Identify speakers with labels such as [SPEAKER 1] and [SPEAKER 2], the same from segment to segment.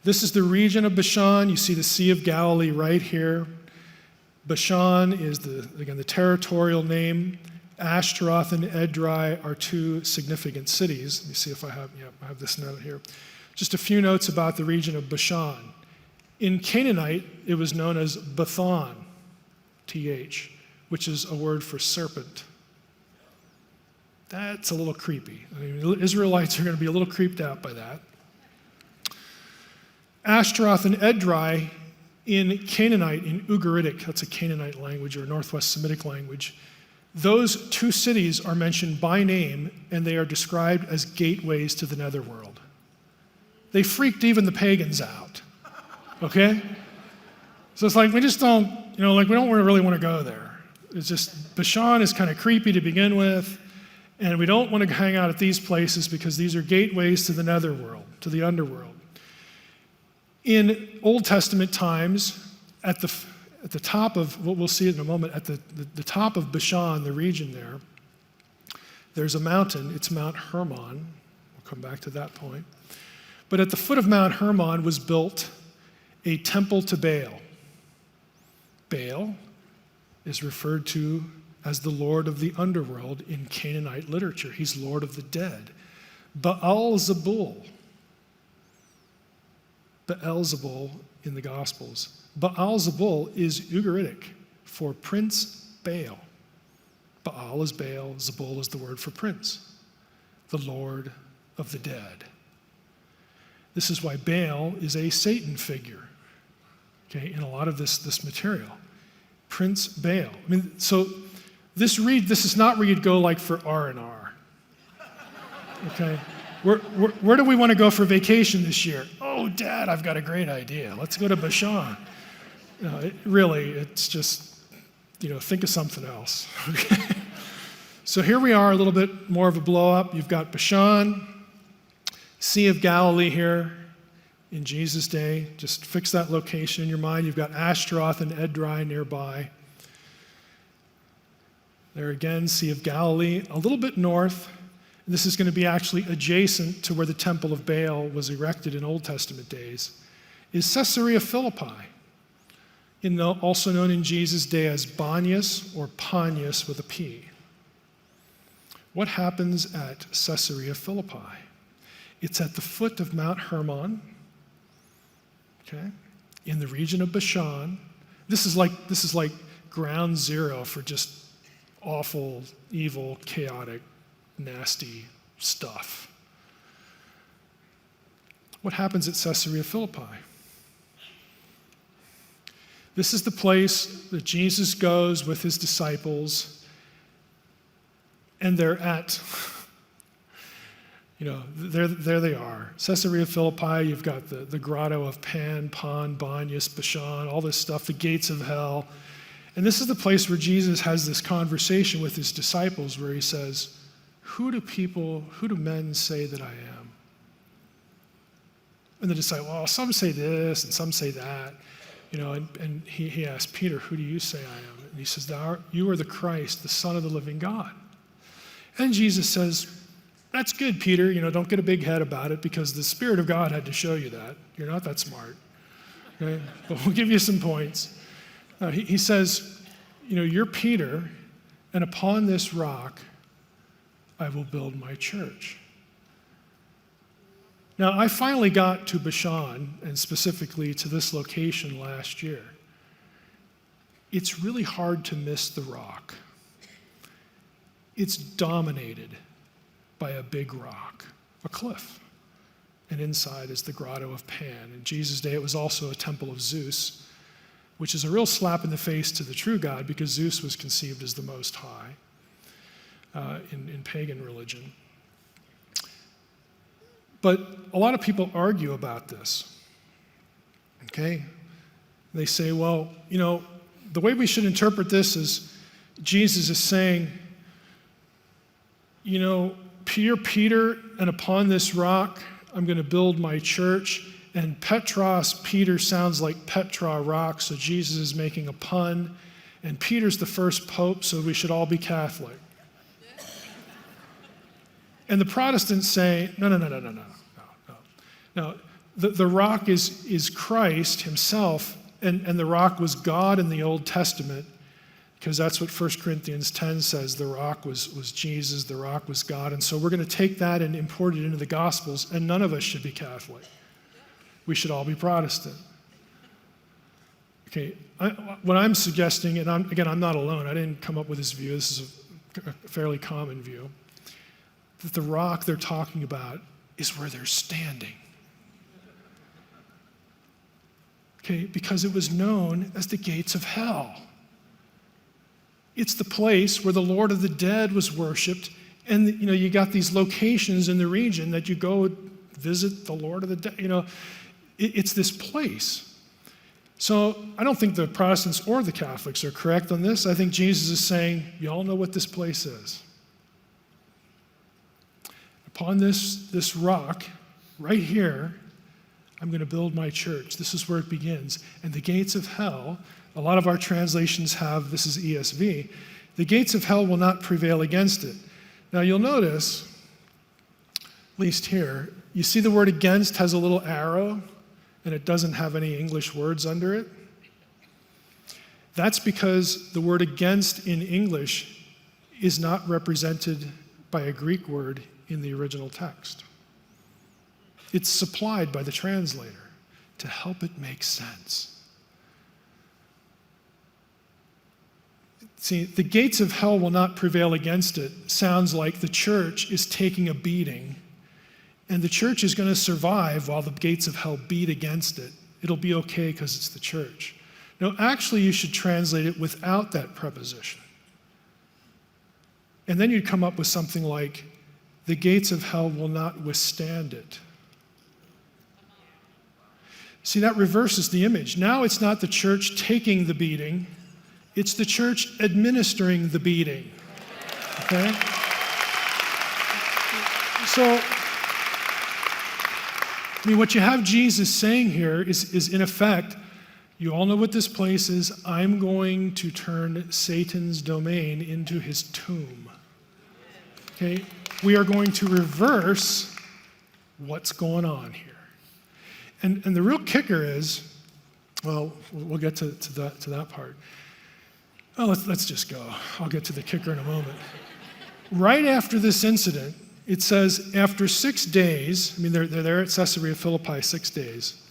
[SPEAKER 1] This is the region of Bashan. You see the Sea of Galilee right here. Bashan is, the territorial name. Ashtaroth and Edrei are two significant cities. Let me see if I have this note here. Just a few notes about the region of Bashan. In Canaanite, it was known as Bathan, TH, which is a word for serpent. That's a little creepy. I mean, Israelites are going to be a little creeped out by that. Ashtaroth and Edrei in Canaanite, in Ugaritic, that's a Canaanite language or Northwest Semitic language, those two cities are mentioned by name, and they are described as gateways to the netherworld. They freaked even the pagans out, okay? So it's like, we just don't, we don't really want to go there. It's just, Bashan is kind of creepy to begin with, and we don't want to hang out at these places because these are gateways to the netherworld, to the underworld. In Old Testament times, at the top of, what we'll see in a moment, at the top of Bashan, the region there, there's a mountain. It's Mount Hermon. We'll come back to that point. But at the foot of Mount Hermon was built a temple to Baal. Baal is referred to as the Lord of the Underworld in Canaanite literature. He's Lord of the dead. Baal-zebul in the Gospels. Baal-zebul is Ugaritic for Prince Baal. Baal is Baal, Zebul is the word for prince, the Lord of the dead. This is why Baal is a Satan figure, okay, in a lot of this material. Prince Baal. I mean, so this is not where you'd go like for R&R, okay? Where do we want to go for vacation this year? Oh, Dad, I've got a great idea. Let's go to Bashan. It's just, think of something else. Okay? So here we are, a little bit more of a blow up. You've got Bashan, Sea of Galilee here in Jesus' day. Just fix that location in your mind. You've got Ashtaroth and Edrei nearby. There again, Sea of Galilee, a little bit north. This is going to be actually adjacent to where the Temple of Baal was erected in Old Testament days, is Caesarea Philippi, also known in Jesus' day as Banias or Panias with a P. What happens at Caesarea Philippi? It's at the foot of Mount Hermon, okay, in the region of Bashan. This is like ground zero for just awful, evil, chaotic, nasty stuff. What happens at Caesarea Philippi? This is the place that Jesus goes with his disciples, and they're at, there they are. Caesarea Philippi, you've got the grotto of Pan, Banias, Bashan, all this stuff, the gates of hell. And this is the place where Jesus has this conversation with his disciples where he says, who do men say that I am? And the disciples, well, some say this and some say that. And he asked Peter, who do you say I am? And he says, you are the Christ, the Son of the living God. And Jesus says, that's good, Peter. Don't get a big head about it because the Spirit of God had to show you that. You're not that smart. Okay? But we'll give you some points. He says, you're Peter, and upon this rock I will build my church. Now, I finally got to Bashan, and specifically to this location last year. It's really hard to miss the rock. It's dominated by a big rock, a cliff. And inside is the grotto of Pan. In Jesus' day, it was also a temple of Zeus, which is a real slap in the face to the true God because Zeus was conceived as the Most High in pagan religion. But a lot of people argue about this, okay? They say, well, the way we should interpret this is Jesus is saying, Peter, and upon this rock, I'm going to build my church. And Petros, Peter sounds like Petra, rock, so Jesus is making a pun. And Peter's the first pope, so we should all be Catholic. And the Protestants say, no. The rock is Christ himself, and the rock was God in the Old Testament, because that's what 1 Corinthians 10 says. The rock was Jesus, the rock was God. And so we're going to take that and import it into the Gospels, and none of us should be Catholic. We should all be Protestant. Okay, what I'm suggesting, and I'm not alone, I didn't come up with this view, this is a fairly common view, that the rock they're talking about is where they're standing. Okay, because it was known as the gates of hell. It's the place where the Lord of the dead was worshipped, and you got these locations in the region that you go visit the Lord of the dead. It's this place. So I don't think the Protestants or the Catholics are correct on this. I think Jesus is saying, you all know what this place is. Upon this rock, right here, I'm going to build my church. This is where it begins. And the gates of hell, a lot of our translations have, this is ESV, the gates of hell will not prevail against it. Now you'll notice, at least here, you see the word against has a little arrow, and it doesn't have any English words under it. That's because the word against in English is not represented by a Greek word in the original text. It's supplied by the translator to help it make sense. See, the gates of hell will not prevail against it sounds like the church is taking a beating, and the church is going to survive while the gates of hell beat against it. It'll be okay because it's the church. No, actually, you should translate it without that preposition. And then you'd come up with something like, the gates of hell will not withstand it. See, that reverses the image. Now it's not the church taking the beating, it's the church administering the beating. Okay? So, what you have Jesus saying here is in effect, you all know what this place is. I'm going to turn Satan's domain into his tomb. Okay? We are going to reverse what's going on here. And the real kicker is, well, we'll get to that part. Oh, let's just go. I'll get to the kicker in a moment. Right after this incident, it says, after 6 days, they're there at Caesarea Philippi 6 days,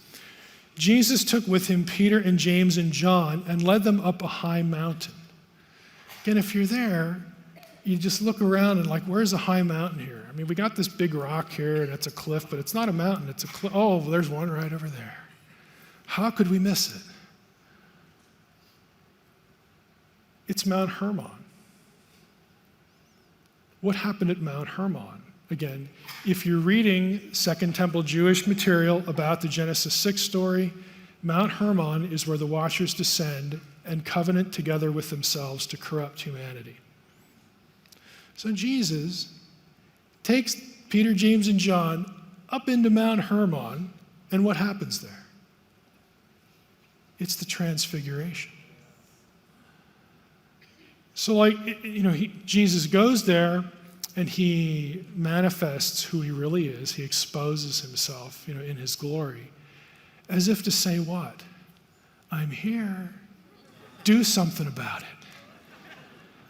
[SPEAKER 1] Jesus took with him Peter and James and John and led them up a high mountain. Again, if you're there, you just look around and where's a high mountain here? We got this big rock here and it's a cliff, but it's not a mountain, it's a cliff. Oh, well, there's one right over there. How could we miss it? It's Mount Hermon. What happened at Mount Hermon? Again, if you're reading Second Temple Jewish material about the Genesis 6 story, Mount Hermon is where the watchers descend and covenant together with themselves to corrupt humanity. So Jesus takes Peter, James, and John up into Mount Hermon, and what happens there? It's the Transfiguration. So Jesus goes there, and he manifests who he really is. He exposes himself, in his glory, as if to say what? I'm here. Do something about it.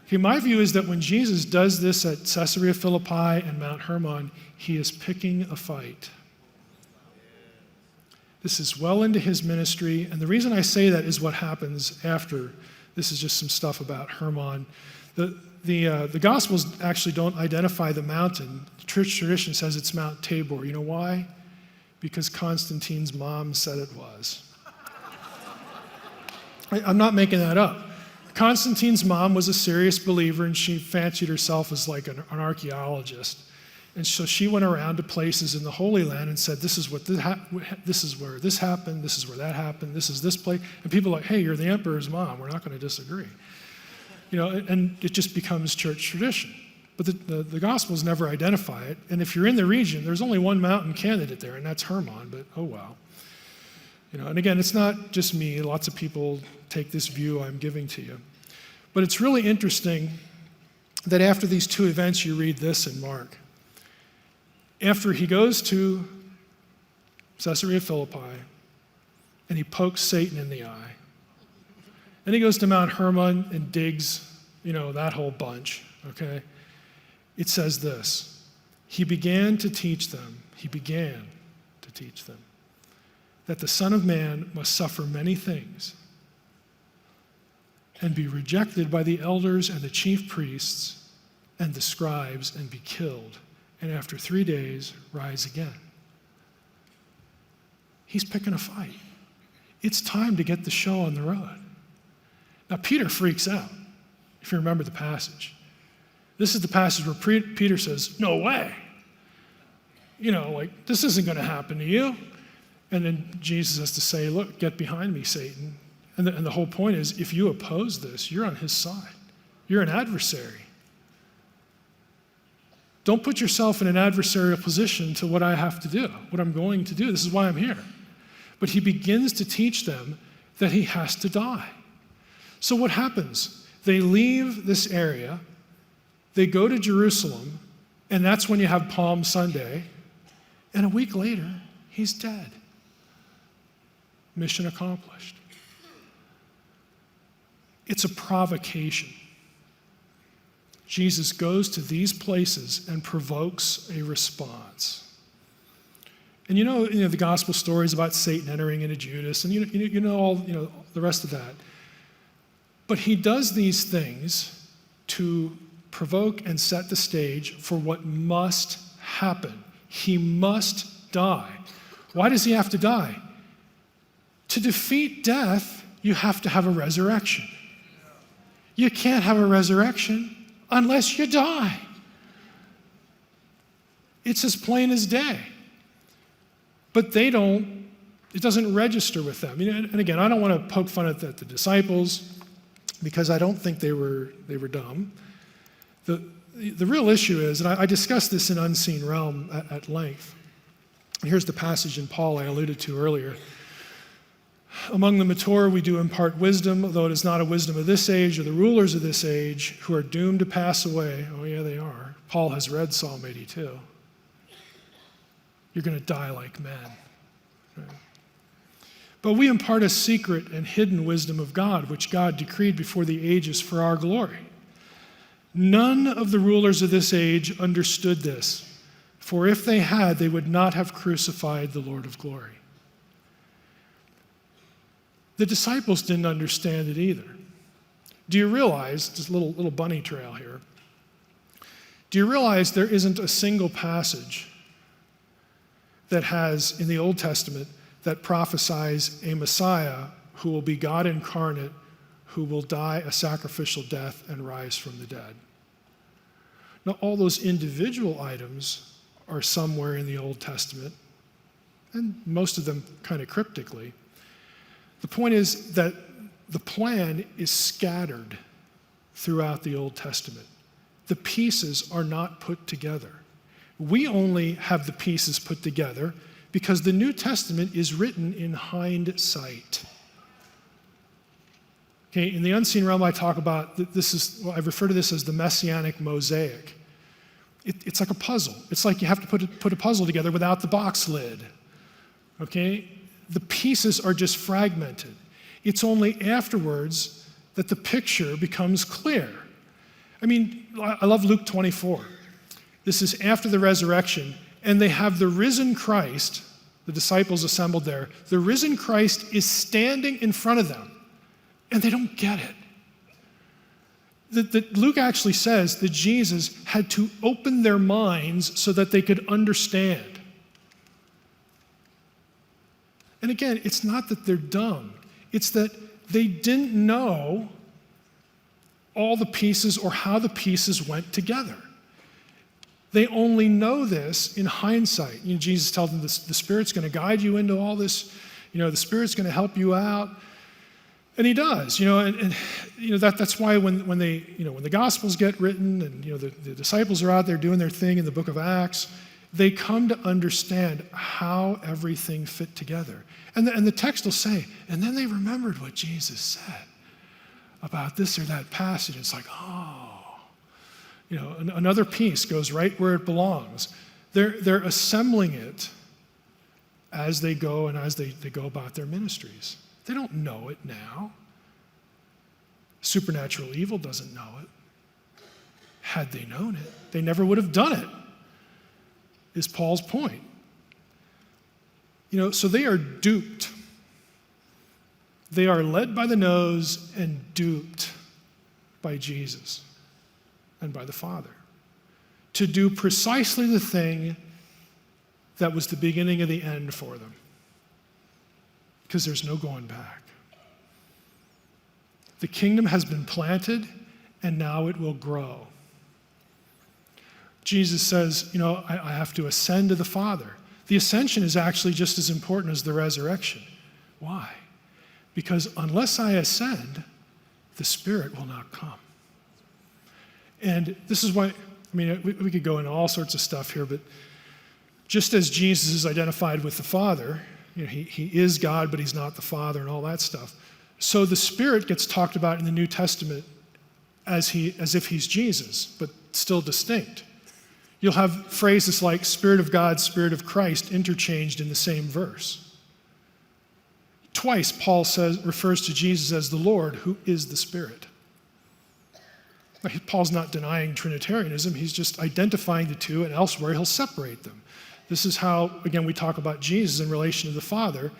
[SPEAKER 1] Okay, my view is that when Jesus does this at Caesarea Philippi and Mount Hermon, he is picking a fight. This is well into his ministry, and the reason I say that is what happens after. This is just some stuff about Hermon. The Gospels actually don't identify the mountain. The church tradition says it's Mount Tabor. You know why? Because Constantine's mom said it was. I'm not making that up. Constantine's mom was a serious believer, and she fancied herself as an archaeologist. And so she went around to places in the Holy Land and said, this is where this happened, this is where that happened, this is this place. And people are like, hey, you're the emperor's mom, we're not going to disagree. And it just becomes church tradition. But the Gospels never identify it. And if you're in the region, there's only one mountain candidate there, and that's Hermon, but oh well. And again, it's not just me. Lots of people take this view I'm giving to you. But it's really interesting that after these two events, you read this in Mark. After he goes to Caesarea Philippi, and he pokes Satan in the eye. Then he goes to Mount Hermon and digs, that whole bunch, okay? It says this, he began to teach them that the Son of Man must suffer many things and be rejected by the elders and the chief priests and the scribes and be killed, and after 3 days rise again. He's picking a fight. It's time to get the show on the road. Now, Peter freaks out, if you remember the passage. This is the passage where Peter says, no way. This isn't going to happen to you. And then Jesus has to say, look, get behind me, Satan. And the whole point is, if you oppose this, you're on his side. You're an adversary. Don't put yourself in an adversarial position to what I have to do, what I'm going to do. This is why I'm here. But he begins to teach them that he has to die. So what happens? They leave this area, they go to Jerusalem, and that's when you have Palm Sunday, and a week later, he's dead. Mission accomplished. It's a provocation. Jesus goes to these places and provokes a response. And the gospel stories about Satan entering into Judas, and you know all the rest of that. But he does these things to provoke and set the stage for what must happen. He must die. Why does he have to die? To defeat death, you have to have a resurrection. You can't have a resurrection unless you die. It's as plain as day. But it doesn't register with them. And again, I don't want to poke fun at the disciples because I don't think they were dumb. The real issue is, and I discussed this in Unseen Realm at length. And here's the passage in Paul I alluded to earlier. Among the mature we do impart wisdom, though it is not a wisdom of this age or the rulers of this age who are doomed to pass away. Oh yeah, they are. Paul has read Psalm 82. You're going to die like men. Right? But we impart a secret and hidden wisdom of God, which God decreed before the ages for our glory. None of the rulers of this age understood this, for if they had, they would not have crucified the Lord of glory. The disciples didn't understand it either. Do you realize, just a little bunny trail here, do you realize there isn't a single passage that has, in the Old Testament, that prophesies a Messiah who will be God incarnate, who will die a sacrificial death and rise from the dead? Now, all those individual items are somewhere in the Old Testament, and most of them kind of cryptically. The point is that the plan is scattered throughout the Old Testament. The pieces are not put together. We only have the pieces put together because the New Testament is written in hindsight. Okay, in the Unseen Realm, I talk about I refer to this as the Messianic mosaic. It's like a puzzle. It's like you have to put a puzzle together without the box lid. Okay? The pieces are just fragmented. It's only afterwards that the picture becomes clear. I love Luke 24. This is after the resurrection, and they have the risen Christ, the disciples assembled there. The risen Christ is standing in front of them, and they don't get it. Luke actually says that Jesus had to open their minds so that they could understand. And again, it's not that they're dumb. It's that they didn't know all the pieces or how the pieces went together. They only know this in hindsight. Jesus tells them the Spirit's going to guide you into all this. The Spirit's going to help you out. And he does, that's why when the Gospels get written and the disciples are out there doing their thing in the book of Acts, they come to understand how everything fit together. And the text will say, and then they remembered what Jesus said about this or that passage. It's like, another piece goes right where it belongs. They're assembling it as they go and as they go about their ministries. They don't know it now. Supernatural evil doesn't know it. Had they known it, they never would have done it, is Paul's point. So they are duped. They are led by the nose and duped by Jesus and by the Father to do precisely the thing that was the beginning of the end for them, because there's no going back. The kingdom has been planted, and now it will grow. Jesus says, I have to ascend to the Father. The ascension is actually just as important as the resurrection. Why? Because unless I ascend, the Spirit will not come. And this is why, we could go into all sorts of stuff here, but just as Jesus is identified with the Father, he is God, but he's not the Father and all that stuff. So the Spirit gets talked about in the New Testament as if he's Jesus, but still distinct. You'll have phrases like Spirit of God, Spirit of Christ interchanged in the same verse. Twice Paul refers to Jesus as the Lord, who is the Spirit. Paul's not denying Trinitarianism, he's just identifying the two, and elsewhere he'll separate them. This is how, again, we talk about Jesus in relation to the Father.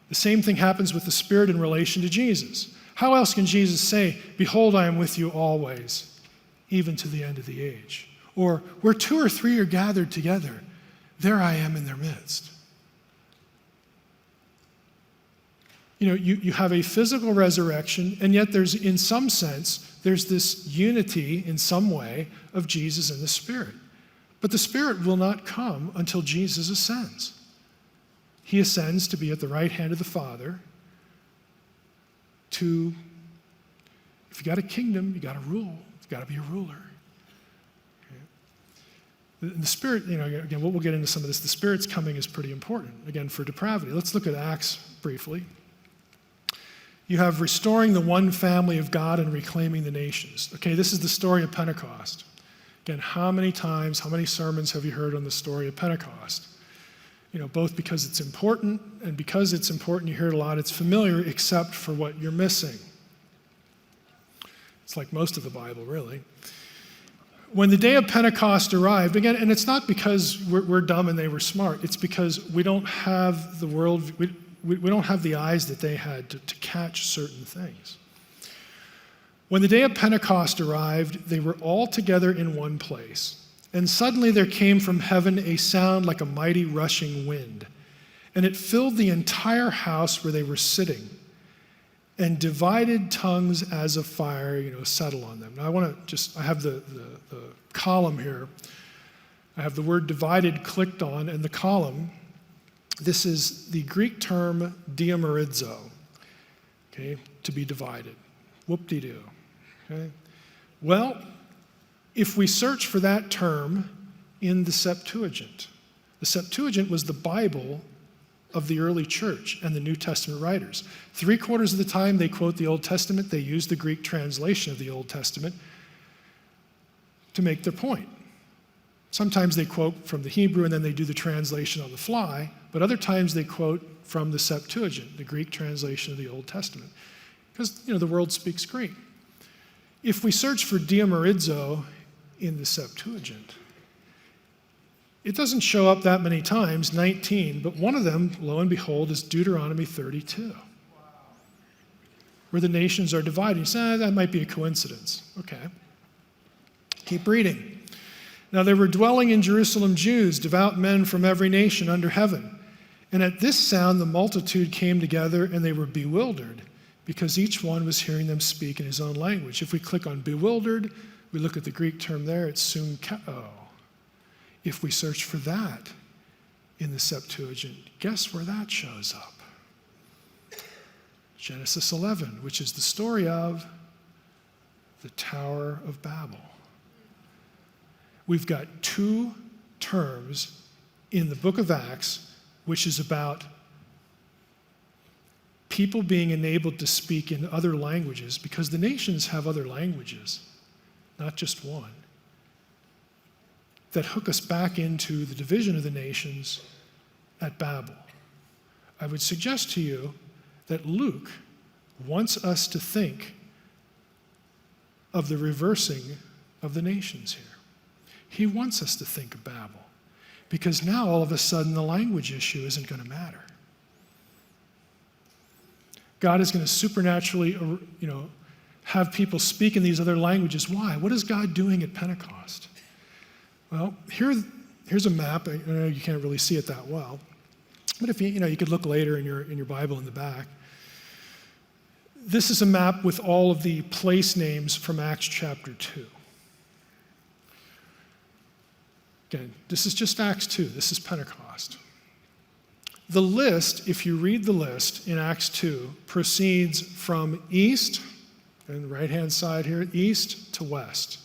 [SPEAKER 1] The same thing happens with the Spirit in relation to Jesus. How else can Jesus say, "Behold, I am with you always, even to the end of the age"? Or, "Where 2 or 3 are gathered together, there I am in their midst." You have a physical resurrection, and yet in some sense, there's this unity in some way of Jesus and the Spirit. But the Spirit will not come until Jesus ascends. He ascends to be at the right hand of the Father. If you got a kingdom, you got to rule. You've got to be a ruler. The Spirit, again, we'll get into some of this. The Spirit's coming is pretty important, again, for depravity. Let's look at Acts briefly. You have restoring the one family of God and reclaiming the nations. Okay, this is the story of Pentecost. Again, how many sermons have you heard on the story of Pentecost? Both because it's important, and because it's important, you hear it a lot. It's familiar, except for what you're missing. It's like most of the Bible, really. When the day of Pentecost arrived, again, and it's not because we're dumb and they were smart. It's because we don't have the world, we don't have the eyes that they had to catch certain things. When the day of Pentecost arrived, they were all together in one place. And suddenly there came from heaven a sound like a mighty rushing wind, and it filled the entire house where they were sitting. And divided tongues as of fire, settle on them. Now I have the column here. I have the word divided clicked on, and the column, this is the Greek term diamorizo, okay, to be divided. Whoop-de-doo, okay? Well, if we search for that term in the Septuagint was the Bible of the early church and the New Testament writers. 3/4 of the time they quote the Old Testament, they use the Greek translation of the Old Testament to make their point. Sometimes they quote from the Hebrew and then they do the translation on the fly, but other times they quote from the Septuagint, the Greek translation of the Old Testament, because the world speaks Greek. If we search for diamorizo in the Septuagint, it doesn't show up that many times, 19, but one of them, lo and behold, is Deuteronomy 32, where the nations are divided. You say, that might be a coincidence. Okay. Keep reading. Now there were dwelling in Jerusalem Jews, devout men from every nation under heaven. And at this sound the multitude came together, and they were bewildered, because each one was hearing them speak in his own language. If we click on bewildered, we look at the Greek term there, it's sumkeo. If we search for that in the Septuagint, guess where that shows up? Genesis 11, which is the story of the Tower of Babel. We've got 2 terms in the book of Acts, which is about people being enabled to speak in other languages, because the nations have other languages, not just one, that hook us back into the division of the nations at Babel. I would suggest to you that Luke wants us to think of the reversing of the nations here. He wants us to think of Babel, because now all of a sudden the language issue isn't going to matter. God is going to supernaturally, have people speak in these other languages. Why? What is God doing at Pentecost? Well, here's a map. I know you can't really see it that well, but if you could look later in your Bible in the back. This is a map with all of the place names from Acts chapter 2. Again, this is just Acts 2. This is Pentecost. The list, if you read the list in Acts 2, proceeds from east, and the right-hand side here, east to west.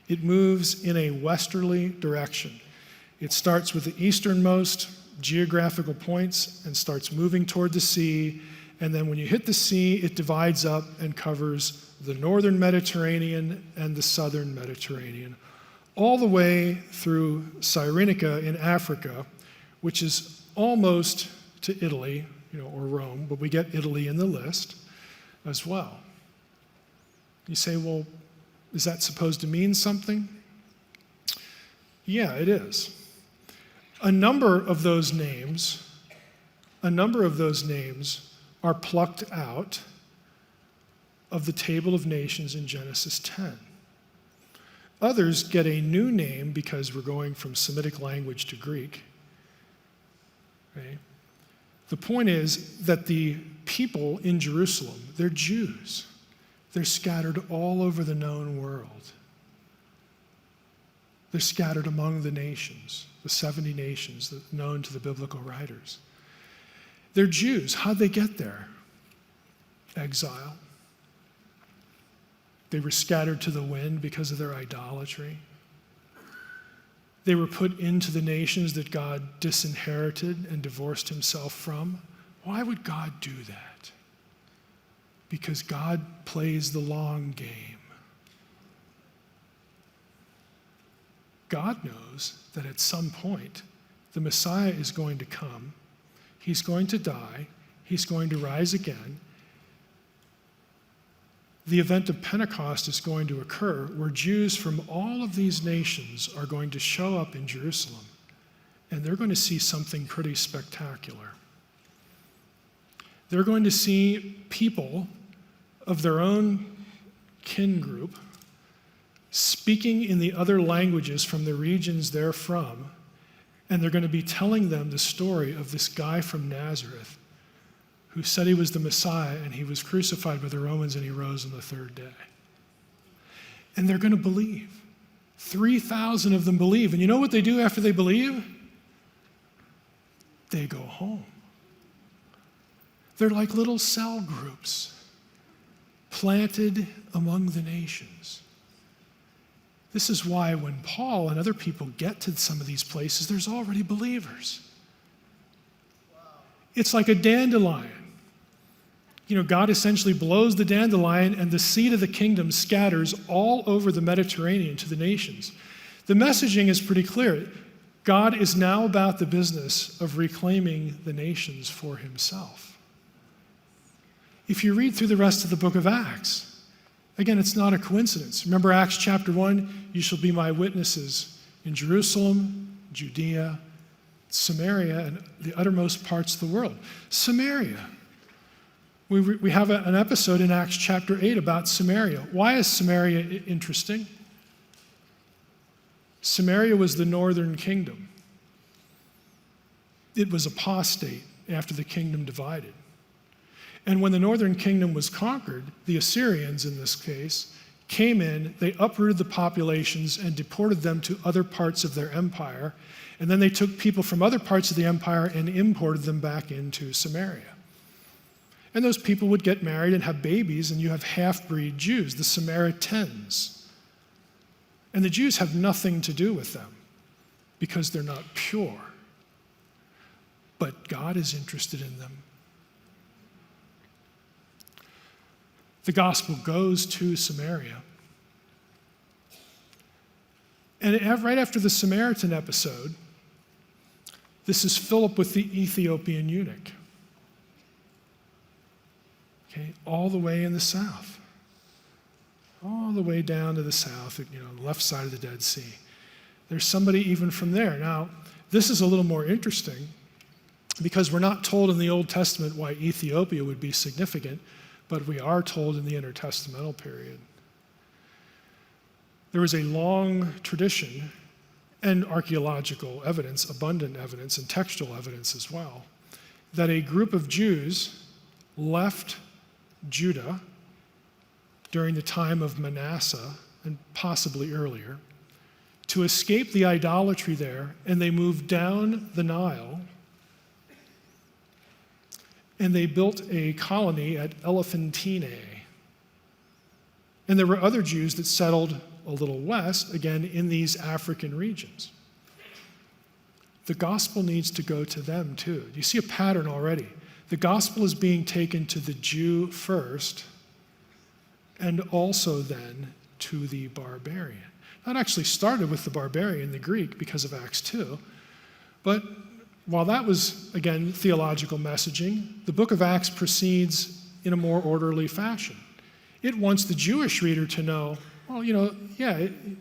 [SPEAKER 1] It moves in a westerly direction. It starts with the easternmost geographical points and starts moving toward the sea. And then when you hit the sea, it divides up and covers the northern Mediterranean and the southern Mediterranean, all the way through Cyrenaica in Africa, which is almost to Italy, or Rome, but we get Italy in the list as well. You say, well, is that supposed to mean something? Yeah, it is. A number of those names are plucked out of the table of nations in Genesis 10. Others get a new name because we're going from Semitic language to Greek. Okay? The point is that the people in Jerusalem, they're Jews. They're scattered all over the known world. They're scattered among the nations, the 70 nations known to the biblical writers. They're Jews. How'd they get there? Exile. They were scattered to the wind because of their idolatry. They were put into the nations that God disinherited and divorced himself from. Why would God do that? Because God plays the long game. God knows that at some point the Messiah is going to come. He's going to die. He's going to rise again. The event of Pentecost is going to occur where Jews from all of these nations are going to show up in Jerusalem, and they're going to see something pretty spectacular. They're going to see people of their own kin group speaking in the other languages from the regions they're from, and they're going to be telling them the story of this guy from Nazareth who said he was the Messiah, and he was crucified by the Romans, and he rose on the third day. And they're going to believe. 3,000 of them believe. And you know what they do after they believe? They go home. They're like little cell groups planted among the nations. This is why when Paul and other people get to some of these places, there's already believers. It's like a dandelion. God essentially blows the dandelion, and the seed of the kingdom scatters all over the Mediterranean to the nations. The messaging is pretty clear. God is now about the business of reclaiming the nations for himself. If you read through the rest of the book of Acts, again, it's not a coincidence. Remember Acts chapter 1, you shall be my witnesses in Jerusalem, Judea, Samaria, and the uttermost parts of the world. Samaria. We have an episode in Acts chapter 8 about Samaria. Why is Samaria interesting? Samaria was the northern kingdom. It was apostate after the kingdom divided. And when the northern kingdom was conquered, the Assyrians in this case came in, they uprooted the populations and deported them to other parts of their empire. And then they took people from other parts of the empire and imported them back into Samaria. And those people would get married and have babies, and you have half-breed Jews, the Samaritans. And the Jews have nothing to do with them because they're not pure. But God is interested in them. The gospel goes to Samaria. And right after the Samaritan episode, this is Philip with the Ethiopian eunuch. Okay, all the way in the south. All the way down to the south, the left side of the Dead Sea. There's somebody even from there. Now, this is a little more interesting because we're not told in the Old Testament why Ethiopia would be significant, but we are told in the intertestamental period. There was a long tradition and archaeological evidence, abundant evidence, and textual evidence as well, that a group of Jews left Judah during the time of Manasseh, and possibly earlier, to escape the idolatry there, and they moved down the Nile, and they built a colony at Elephantine. And there were other Jews that settled a little west, again, in these African regions. The gospel needs to go to them too. You see a pattern already. The gospel is being taken to the Jew first, and also then to the barbarian. That actually started with the barbarian, the Greek, because of Acts 2. But while that was, again, theological messaging, the book of Acts proceeds in a more orderly fashion. It wants the Jewish reader to know, well,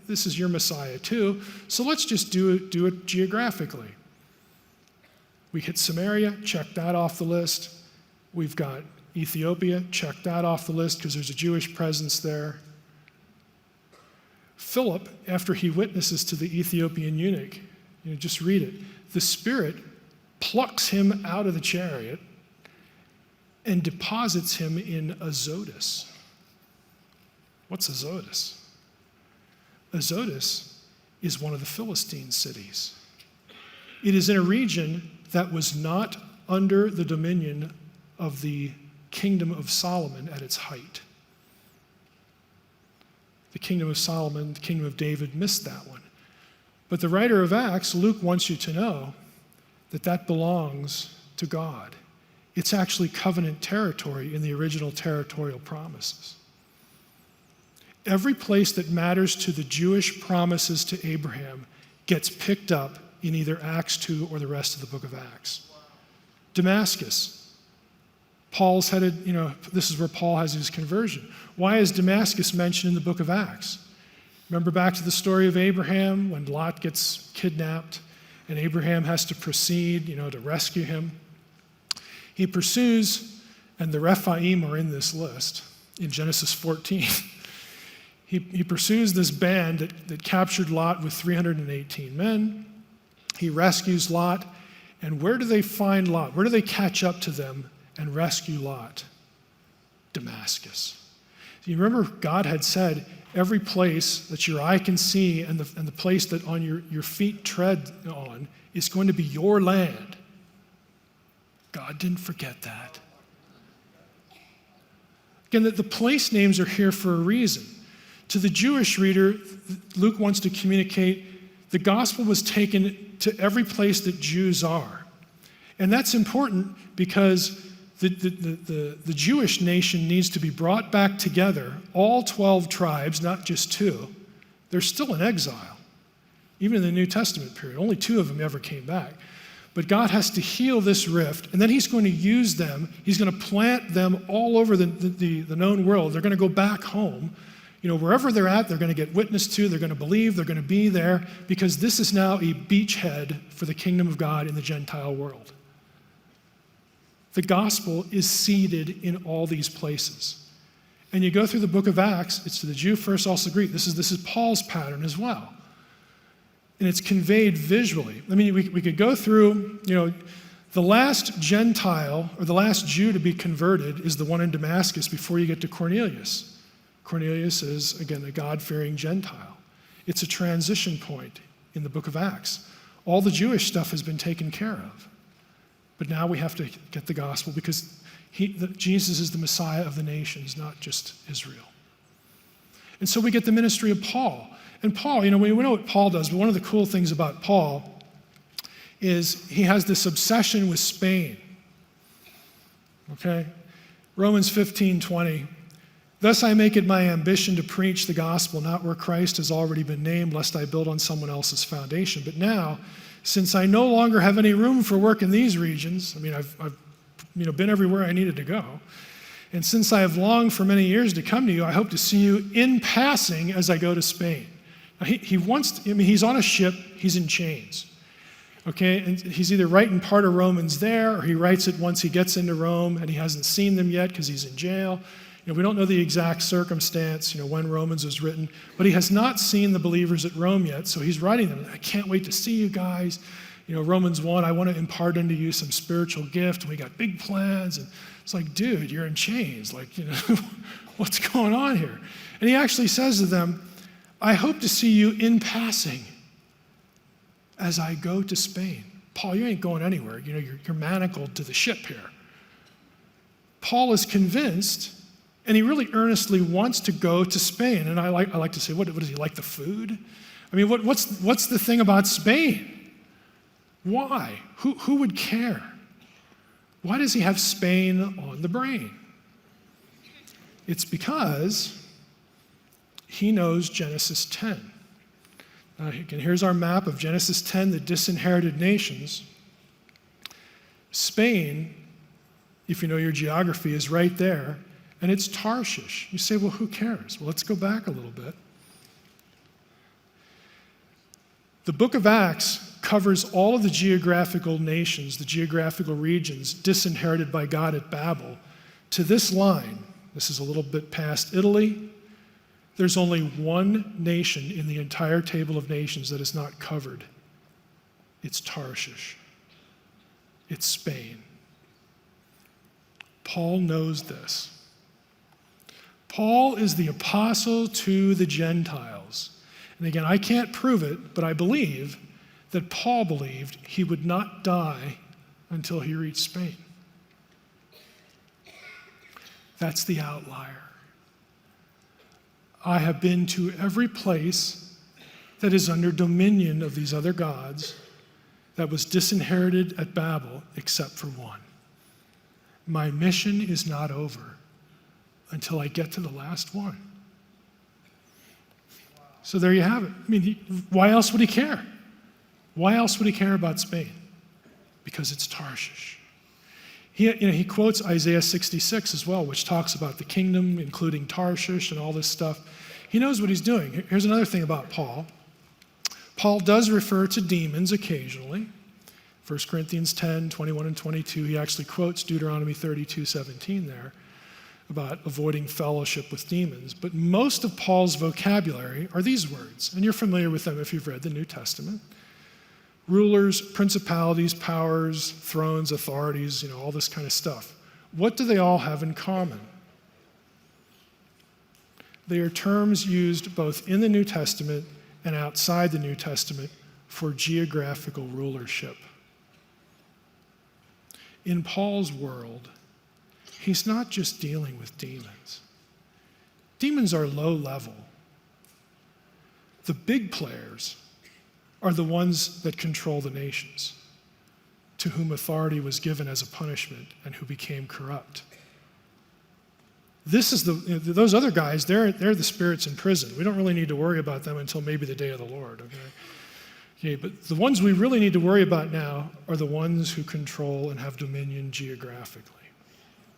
[SPEAKER 1] this is your Messiah too, so let's just do it geographically. We hit Samaria, check that off the list. We've got Ethiopia, check that off the list because there's a Jewish presence there. Philip, after he witnesses to the Ethiopian eunuch, just read it, the Spirit plucks him out of the chariot and deposits him in Azotus. What's Azotus? Azotus is one of the Philistine cities. It is in a region that was not under the dominion of the kingdom of Solomon at its height. The kingdom of Solomon, the kingdom of David missed that one. But the writer of Acts, Luke, wants you to know that that belongs to God. It's actually covenant territory in the original territorial promises. Every place that matters to the Jewish promises to Abraham gets picked up in either Acts 2 or the rest of the book of Acts. Damascus. Paul's headed, this is where Paul has his conversion. Why is Damascus mentioned in the book of Acts? Remember back to the story of Abraham when Lot gets kidnapped and Abraham has to proceed, to rescue him. He pursues, and the Rephaim are in this list in Genesis 14. He pursues this band that captured Lot with 318 men. He rescues Lot. And where do they find Lot? Where do they catch up to them and rescue Lot? Damascus. You remember God had said, every place that your eye can see and the place that on your feet tread on is going to be your land. God didn't forget that. Again, the place names are here for a reason. To the Jewish reader, Luke wants to communicate the gospel was taken to every place that Jews are. And that's important because the Jewish nation needs to be brought back together, all 12 tribes, not just 2. They're still in exile, even in the New Testament period. Only 2 of them ever came back. But God has to heal this rift, and then he's going to use them. He's going to plant them all over the known world. They're going to go back home. Wherever they're at, they're going to get witnessed to, they're going to believe, they're going to be there, because this is now a beachhead for the kingdom of God in the Gentile world. The gospel is seeded in all these places. And you go through the book of Acts, it's to the Jew first, also Greek. This is Paul's pattern as well. And it's conveyed visually. We could go through, the last Gentile, or the last Jew to be converted is the one in Damascus before you get to Cornelius. Cornelius is, again, a God-fearing Gentile. It's a transition point in the book of Acts. All the Jewish stuff has been taken care of. But now we have to get the gospel because Jesus is the Messiah of the nations, not just Israel. And so we get the ministry of Paul. And Paul, we know what Paul does, but one of the cool things about Paul is he has this obsession with Spain. Okay? Romans 15:20. Thus I make it my ambition to preach the gospel, not where Christ has already been named, lest I build on someone else's foundation. But now, since I no longer have any room for work in these regions, I've been everywhere I needed to go. And since I have longed for many years to come to you, I hope to see you in passing as I go to Spain. Now, he wants to, he's on a ship, he's in chains. Okay, and he's either writing part of Romans there, or he writes it once he gets into Rome and he hasn't seen them yet because he's in jail. We don't know the exact circumstance, when Romans was written, but he has not seen the believers at Rome yet, so he's writing them. I can't wait to see you guys. Romans 1, I want to impart unto you some spiritual gift, and we got big plans. And it's like, dude, you're in chains. What's going on here? And he actually says to them, I hope to see you in passing as I go to Spain. Paul, you ain't going anywhere. You're manacled to the ship here. Paul is convinced, and he really earnestly wants to go to Spain. And I like to say, what does he like, the food? What's the thing about Spain? Why? Who would care? Why does he have Spain on the brain? It's because he knows Genesis 10. Here's our map of Genesis 10, the disinherited nations. Spain, if you know your geography, is right there, and it's Tarshish. You say, well, who cares? Well, let's go back a little bit. The book of Acts covers all of the geographical nations, the geographical regions disinherited by God at Babel, to this line. This is a little bit past Italy. There's only one nation in the entire table of nations that is not covered. It's Tarshish. It's Spain. Paul knows this. Paul is the apostle to the Gentiles. And again, I can't prove it, but I believe that Paul believed he would not die until he reached Spain. That's the outlier. I have been to every place that is under dominion of these other gods that was disinherited at Babel, except for one. My mission is not over until I get to the last one. So there you have it. Why else would he care? Why else would he care about Spain? Because it's Tarshish. He quotes Isaiah 66 as well, which talks about the kingdom, including Tarshish and all this stuff. He knows what he's doing. Here's another thing about Paul. Paul does refer to demons occasionally. 1 Corinthians 10, 21 and 22, he actually quotes Deuteronomy 32:17 there about avoiding fellowship with demons. But most of Paul's vocabulary are these words, and you're familiar with them if you've read the New Testament. Rulers, principalities, powers, thrones, authorities, all this kind of stuff. What do they all have in common? They are terms used both in the New Testament and outside the New Testament for geographical rulership. In Paul's world, he's not just dealing with demons. Demons are low level. The big players are the ones that control the nations, to whom authority was given as a punishment and who became corrupt. This is those other guys, they're the spirits in prison. We don't really need to worry about them until maybe the day of the Lord, okay, but the ones we really need to worry about now are the ones who control and have dominion geographically.